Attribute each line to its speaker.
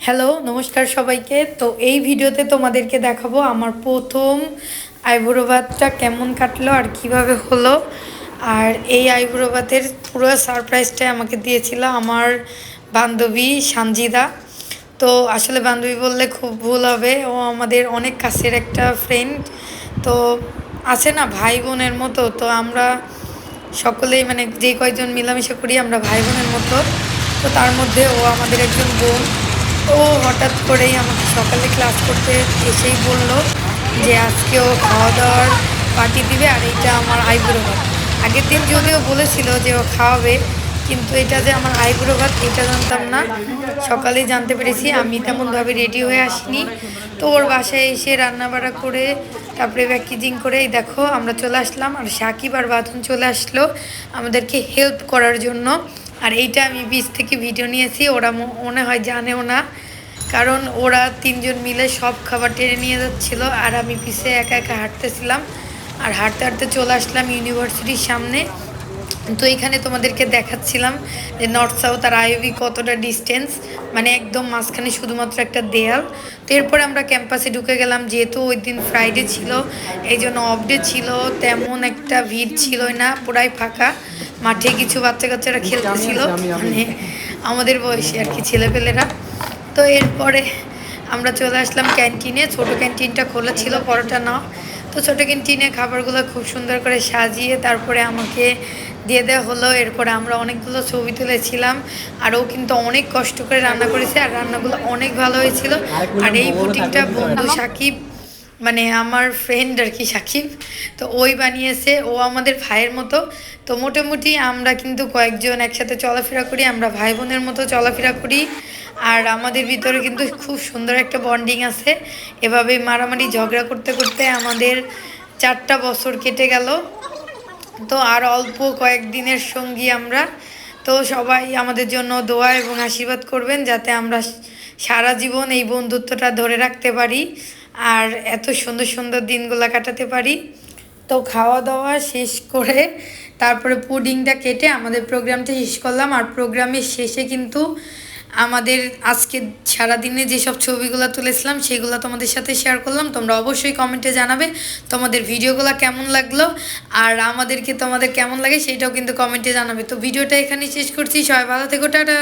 Speaker 1: Hello, নমস্কার সবাইকে। তো এই ভিডিওতে তোমাদেরকে দেখাবো আমার প্রথম আইবুড়ো ভাতটা কেমন কাটলো আর কিভাবে হলো। আর এই আইবুড়ো ভাতের পুরো সারপ্রাইজটাই আমাকে দিয়েছিল আমার বান্ধবী সানজিদা। তো আসলে বান্ধবী বললে খুব ভুল হবে, ও আমাদের অনেক কাছের একটা ফ্রেন্ড। তো আছে না ভাই বোনের মতো, তো আমরা সকলেই মানে যে কয়জন মিলামিশা করি আমরা ভাই বোনের মতো। তো তার মধ্যে ও আমাদের একজন বোন। তো ও হঠাৎ করেই আমাকে সকালে ক্লাস করতে এসেই বলল যে আজকে ও খাওয়া দাওয়ার পার্টি দিবে আর এইটা আমার আইবুড়ো ভাত। আগের দিন যদিও বলেছিল যে ও খাওয়াবে, কিন্তু এটা যে আমার আইবুড়ো ভাত এটা জানতাম না। সকালেই জানতে পেরেছি, আমি তেমনভাবে রেডি হয়ে আসিনি। তো ওর বাসায় এসে রান্না বাড়া করে তারপরে প্যাকেজিং করে এই দেখো আমরা চলে আসলাম। আর সাকিব আর বাঁধন চলে আসলো আমাদেরকে হেল্প করার জন্য। আর এইটা আমি বিচ থেকে ভিডিও নিয়েছি, ওরা মনে হয় জানেও না, কারণ ওরা তিনজন মিলে সব খাবার টেনে নিয়ে যাচ্ছিলো আর আমি পিছে একা একা হাঁটতেছিলাম। আর হাঁটতে হাঁটতে চলে আসলাম ইউনিভার্সিটির সামনে। তো এখানে তোমাদেরকে দেখাচ্ছিলাম যে নর্থ সাউথ আর আইওবি কতটা ডিস্টেন্স, মানে একদম মাঝখানে শুধুমাত্র একটা দেয়াল। তো এরপরে আমরা ক্যাম্পাসে ঢুকে গেলাম, যেহেতু ওই দিন ফ্রাইডে ছিল এই জন্য অফ ডে ছিল, তেমন একটা ভিড় ছিলই না, পুরাই ফাঁকা। মাঠে কিছু বাচ্চা কাচ্চারা খেলতেছিল, মানে আমাদের বয়সী আর কি ছেলেপেলেরা। তো এরপরে আমরা চলে আসলাম ক্যান্টিনে। ছোট ক্যান্টিনটা খোলা ছিল, পরোটা না। তো ছোটো ক্যান্টিনে খাবারগুলো খুব সুন্দর করে সাজিয়ে তারপরে আমাকে দিয়ে দেওয়া হলো। এরপরে আমরা অনেকগুলো ছবি তুলেছিলাম। আর ও কিন্তু অনেক কষ্ট করে রান্না করেছে আর রান্নাগুলো অনেক ভালো হয়েছিল। আর এই পুটিংটা বন্ধু সাকিব, মানে আমার ফ্রেন্ড আর কি সাকিব, তো ওই বানিয়েছে। ও আমাদের ভাইয়ের মতো। তো মোটামুটি আমরা কিন্তু কয়েকজন একসাথে চলাফেরা করি, আমরা ভাই বোনের মতো চলাফেরা করি। আর আমাদের ভিতরে কিন্তু খুব সুন্দর একটা বন্ডিং আছে। এভাবে মারামারি ঝগড়া করতে করতে আমাদের 4টা বছর কেটে গেল। তো আর অল্প কয়েকদিনের সঙ্গী আমরা। তো সবাই আমাদের জন্য দোয়া এবং আশীর্বাদ করবেন যাতে আমরা সারা জীবন এই বন্ধুত্বটা ধরে রাখতে পারি আর এত সুন্দর সুন্দর দিনগুলো কাটাতে পারি। তো খাওয়া দাওয়া শেষ করে তারপরে পুডিংটা কেটে আমাদের প্রোগ্রামটা শেষ করলাম। আর প্রোগ্রামের শেষে কিন্তু আমাদের আজকে সারাদিনে যেসব ছবিগুলো তুলেছিলাম সেগুলো তোমাদের সাথে শেয়ার করলাম। তোমরা অবশ্যই কমেন্টে জানাবে তোমাদের ভিডিওগুলো কেমন লাগলো আর আমাদেরকে তোমাদের কেমন লাগে সেটাও কিন্তু কমেন্টে জানাবে। তো ভিডিওটা এখানেই শেষ করছি, সবাই ভালো থেকো, টাটা।